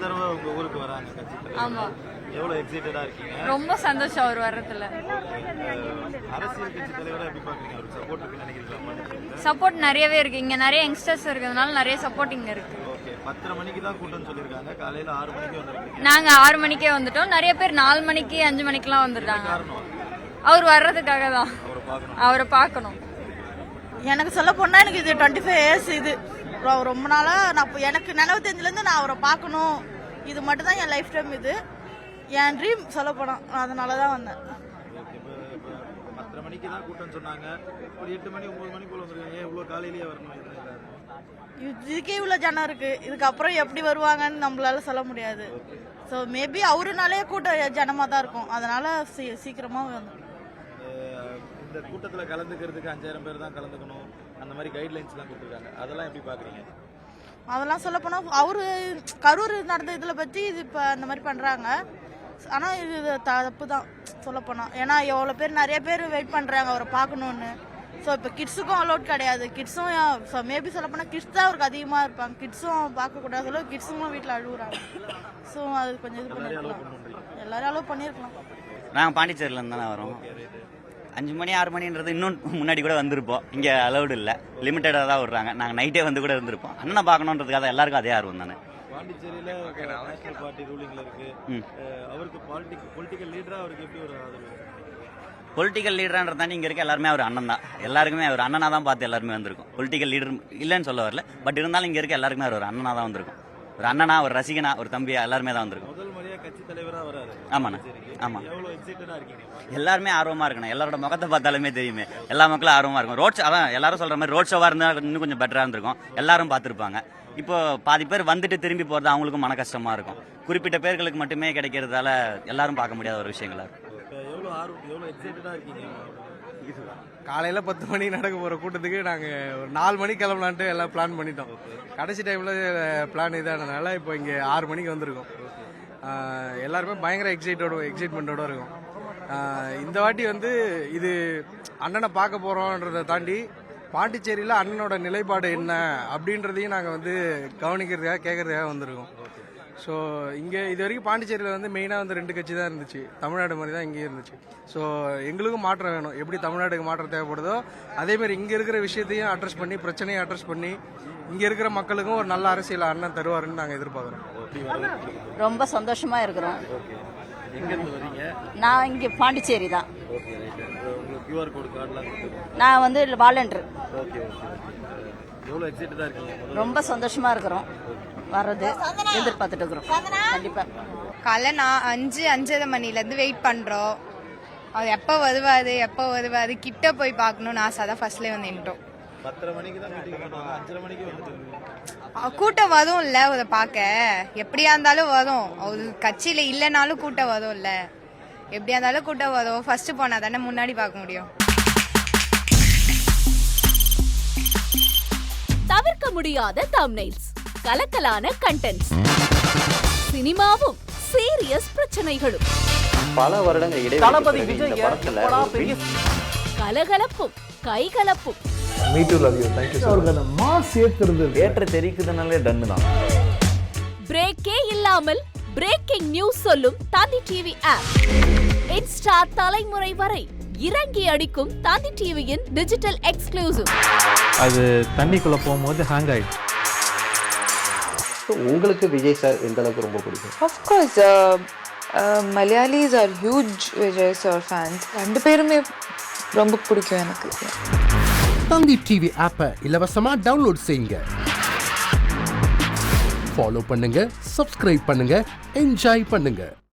தடவை உங்க ஊருக்கு வராங்க கட்சி தலைவர். ஆமா. எவ்வளவு எக்ஸைட்டடா இருக்கீங்க? ரொம்ப சந்தோஷம் அவர் வர்றதுல. அரசியல் கட்சி தலைவரா எப்படி பாக்குறீங்க? அவருக்கு சப்போர்ட் இருக்குன்னு நினைக்கிறீங்களா? சப்போர்ட் நிறையவே இருக்கு. இங்க நிறைய யங்ஸ்டர்ஸ் இருக்கிறதுனால நிறைய சப்போர்ட் இங்க இருக்கு. ஓகே. 10:30 மணிக்கு தான் கூட்டம்னு சொல்லிருக்காங்க. காலையில 6 மணிக்கு வந்திருக்கீங்க. நாங்க 6 மணிக்கே வந்துட்டோம். நிறைய பேர் 4 மணிக்கு 5 மணிக்கெல்லாம் வந்துட்டாங்க. காரணம் அவர் வர்றதுக்காக தான். அவரை பார்க்கணும். எனக்கு சொல்ல போனா எனக்கு இது 25 இயர்ஸ் இது ரொம்ப நாளா நான் எனக்கு நினைவு தெரிஞ்சிலேருந்து நான் அவரை பார்க்கணும். இது மட்டும் தான் என் லைஃப் டைம். இது என் ட்ரீம் சொல்ல போனா அதனால தான் வந்தேன். 10:30 மணிக்கு தான் கூட்டம் சொன்னாங்க. ஒரு 8 மணி 9 மணி போல வந்துருக்கீங்க. இவ்வளவு காலையிலேயே வரணும். இதுக்கே இவ்வளோ ஜனம் இருக்கு. இதுக்கப்புறம் எப்படி வருவாங்கன்னு நம்மளால சொல்ல முடியாது. ஸோ மேபி அவருனாலே கூட்டம் ஜனமாக தான் இருக்கும். அதனால சீக்கிரமாக வந்துடும். இந்த கூட்டத்தில் கலந்துக்கிறதுக்கு 5000 பேர் தான் கலந்துக்கணும். அந்த மாதிரி கைட்லைன்ஸ்லாம் கொடுத்துருக்காங்க. அதெல்லாம் எப்படி பார்க்குறீங்க? அதெல்லாம் சொல்ல போனால் அவரு கரூர் நடந்த இதில் பற்றி இது இப்போ அந்த மாதிரி பண்ணுறாங்க. ஆனால் இது தப்பு தான் சொல்ல போனால். ஏன்னா எவ்வளோ பேர் நிறைய பேர் வெயிட் பண்ணுறாங்க அவரை பார்க்கணுன்னு. ஸோ இப்போ கிட்ஸுக்கும் அலோட் கிடையாது. கிட்ஸும் ஸோ மேபி சொல்ல போனால் கிட்ஸ் தான் அவருக்கு அதிகமாக இருப்பாங்க. கிட்ஸும் பார்க்கக்கூடாது. சொல்ல கிட்ஸுங்களும் வீட்டில் அழுகுறாங்க. ஸோ அது கொஞ்சம் இது பண்ணிருக்கலாம். எல்லாரும் அலோவ் பண்ணியிருக்கலாம். நாங்கள் பாண்டிச்சேரியிலேருந்து தானே வரோம். 5 மணி 6 மணின்றது இன்னும் முன்னாடி கூட வந்திருப்போம். இங்கே அலௌடு இல்லை, லிமிட்டடாக தான் விடுறாங்க. நாங்கள் நைட்டே வந்து கூட இருந்திருப்போம். அண்ணனை பார்க்கணுன்றதுக்காக எல்லாருக்கும் அதே ஆர்வம் தானே. பாண்டிச்சேரியில நேஷனல் பார்ட்டி ரூலிங்ல இருக்கு. அவருக்கு பொலிட்டிக்கல் லீடரா அவருக்கு எப்படி ஒரு ஆதரவு? பொலிட்டிக்கல் லீடரான்றது தாண்டி இங்கே இருக்க எல்லாருமே அவர் அண்ணன் தான். எல்லாருக்குமே அவர் அண்ணனாக தான் பார்த்து எல்லாருமே வந்திருக்கும். பொலிட்டிக்கல் லீடர் இல்லைன்னு சொல்ல வரல. பட் இருந்தாலும் இங்கே இருக்க எல்லாருக்குமே அவர் ஒரு அண்ணனாக தான் வந்திருக்கும். ஒரு அண்ணனா, ஒரு ரசிகனா, ஒரு தம்பியா எல்லாருமே தான் வந்திருக்கும். முதல் முறையா கட்சி தலைவரா வராரு. ஆமாண்ணா, ஆமாம். எவ்வளவு எக்ஸைட்டடா இருக்கீங்க? எல்லாருமே ஆர்வமா இருக்கணும். எல்லாரோட முகத்தை பார்த்தாலுமே தெரியுமே எல்லா மக்களும் ஆர்வமா இருக்கும். ரோட் ஷோ, அதான் எல்லாரும் சொல்ற மாதிரி ரோட் ஷோவா இருந்தா இன்னும் கொஞ்சம் பெட்டரா இருந்திருக்கும். எல்லாரும் பார்த்துருப்பாங்க. இப்போ பாதி பேர் வந்துட்டு திரும்பி போறது அவங்களுக்கும் மன கஷ்டமா இருக்கும். குறிப்பிட்ட பேர்களுக்கு மட்டுமே கிடைக்கிறதால எல்லாரும் பார்க்க முடியாத ஒரு விஷயங்களா இருக்கும். எவ்வளவு எக்ஸைட்டடா இருக்கீங்க? காலையில் 10 மணி நடக்க போகிற கூட்டத்துக்கு நாங்கள் ஒரு 4 மணிக்கு கிளம்பலான்ட்டு எல்லாம் பிளான் பண்ணிட்டோம். கடைசி டைமில் பிளான் இதானதுனால இப்போ இங்கே 6 மணிக்கு வந்திருக்கோம். எல்லாருமே பயங்கர எக்ஸைட்மெண்ட்டோடு இருக்கும். இந்த வாட்டி இது அண்ணனை பார்க்க போகிறோன்றதை தாண்டி பாண்டிச்சேரியில் அண்ணனோட நிலைப்பாடு என்ன அப்படின்றதையும் நாங்கள் கவனிக்கிறதுக்காக கேட்கறதுக்காக வந்திருக்கோம். ஸோ இங்கே இது வரைக்கும் பாண்டிச்சேரியில் மெயினாக 2 கட்சி தான் இருந்துச்சு. தமிழ்நாடு மாதிரி தான் இங்கேயும் இருந்துச்சு. ஸோ எங்களுக்கும் மாற்றம் வேணும். எப்படி தமிழ்நாட்டுக்கு மாற்றம் தேவைப்படுதோ அதேமாதிரி இங்கே இருக்கிற விஷயத்தையும் அட்ரஸ் பண்ணி, பிரச்சனையை அட்ரஸ் பண்ணி, இங்கே இருக்கிற மக்களுக்கும் ஒரு நல்ல அரசியல் அண்ணன் தருவாருன்னு நாங்கள் எதிர்பார்க்குறோம். ரொம்ப சந்தோஷமா இருக்கிறோம். எங்க? நான் இங்கே பாண்டிச்சேரி தான். QR கோட் கார்டுலாம் நான் வாலண்டர். எவ்வளவு எக்ஸைட்டடா இருக்கீங்க? ரொம்ப சந்தோஷமா இருக்கிறோம். வர்றது எதிர்பார்த்துட்டு இருக்கிறோம். கண்டிப்பா காலைல நான் 5:30 மணிலேருந்து வெயிட் பண்ணுறோம். அது எப்போ வருவாது கிட்ட போய் பார்க்கணும்னு ஆசை. தான் ஃபர்ஸ்ட்லேயே நின்றுட்டோம். 10:30 மணிக்கு தான் மீட்டிங் பண்ணுவாங்க. 5:30 மணிக்கு வந்துட்டு கூட்டம் வரும் இல்லை அதை பார்க்க. எப்படியா இருந்தாலும் வரும். ஒரு கட்சியில் இல்லைனாலும் கூட்டம் வரும் இல்லை. எப்படியா இருந்தாலும் கூட்டம் வரும். ஃபர்ஸ்ட் போனால் தானே முன்னாடி பார்க்க முடியும். தவிர்க்க முடியாத தம்ப்நெயில்ஸ், கலக்கலான கண்டென்ட்ஸ், சினிமாவும் சீரியஸ் பிரச்சனைகளும், பல வருடங்கள் இடைவெளி இந்த படத்துல கலகலப்பும் கைகலப்பும். Me too love you. Thank you sir. Mass ஏற்ற தெரிக்குதுனாலே டன் தான். பிரேக்கே இல்லாமல் பிரேக்கிங் நியூஸ் சொல்லும் தந்தி டிவி ஆப். இன்ஸ்டா தலைமுறை வரை இறங்கி அடிக்கும் தந்தி டிவியின் டிஜிட்டல் எக்ஸ்க்ளூசிவ். அது தண்ணிக்குள்ள போகும்போது ஹேங் ஆயிடுச்சு. உங்களுக்கு விஜய் சார் எந்த அளவுக்கு ரொம்ப பிடிக்கும்? Of course, Malayalis are huge Vijay sir fans. ரெண்டு பேருமே ரொம்ப பிடிக்கும் எனக்கு. தந்தி டிவி ஆப்பை இலவசமா டவுன்லோட் செய்யுங்க. ஃபாலோ பண்ணுங்க, சப்ஸ்கிரைப் பண்ணுங்க, என்ஜாய் பண்ணுங்க.